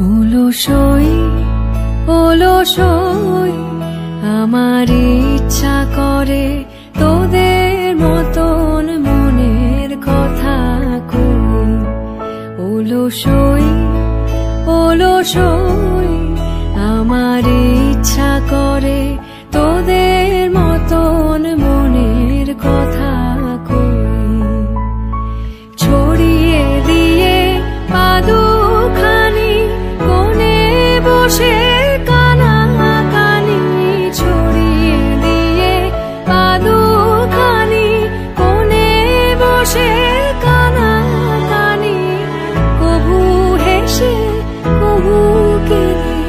অলসই আমার ইচ্ছা করে তোদের মতন মনের কথা কই। অলসই আমার ইচ্ছা করে তোদের মতন মনের কথা কই। ছড়িয়ে দিয়ে পাদুখানি কোণে বসে কানাকানি, ছড়িয়ে দিয়ে পাদুখানি কোণে বসে কানাকানি, কবু হেসে কবু কেঁদে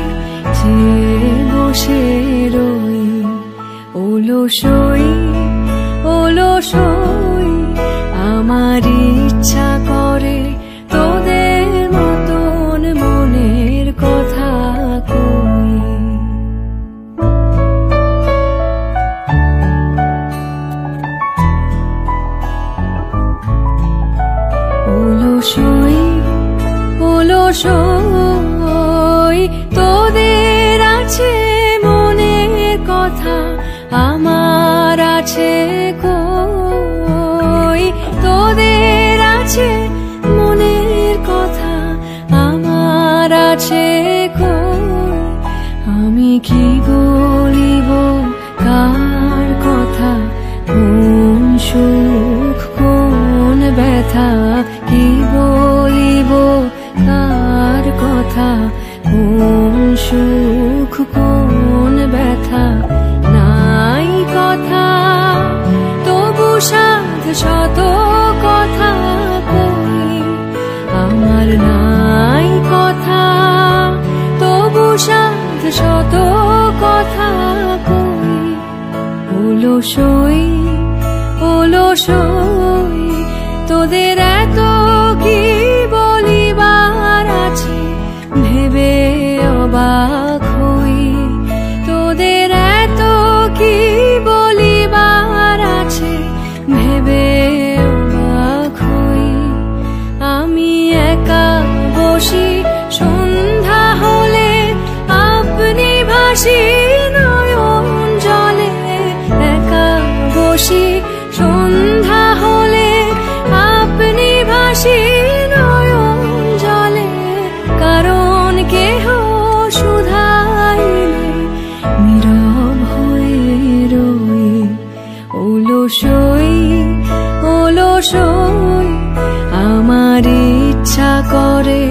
যে বসে রই। অলসই আমার ইচ্ছা করে তোদের মতন মনের কথা কই। অলসই তোদের আছে মনের কথা, আমার আছে কই। তোদের আছে মনের কথা, আমার আছে কই। আমি কি বলিব কার কথা, কোন সুখ কোন ব্যথা, কি বলিব কার কথা, কোন সুখ কোন ব্যথা। নাই কথা তবু সাধ শত কথা কই, আমার নাই কথা তবু সাধ শত কথা কই। অলসই তোদের এত কি বলিবার আছে ভেবে অবাক হই। তোদের এত কি বলিবার আছে ভেবে অবাক হই। আমি একা বসি সন্ধ্যা হলে আপনি ভাসি নয়ন জলে, একা বসি সন্ধ্যা হলে আপনি ভাসি নয়ন জলে। কারণ কেহ শুধাইলে নীরব হয়ে রই। অলসই আমার ইচ্ছা করে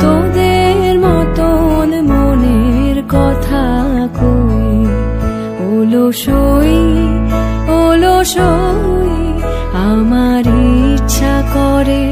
তোদের মতন মনের কথা কই। অলসই আমার ইচ্ছা করে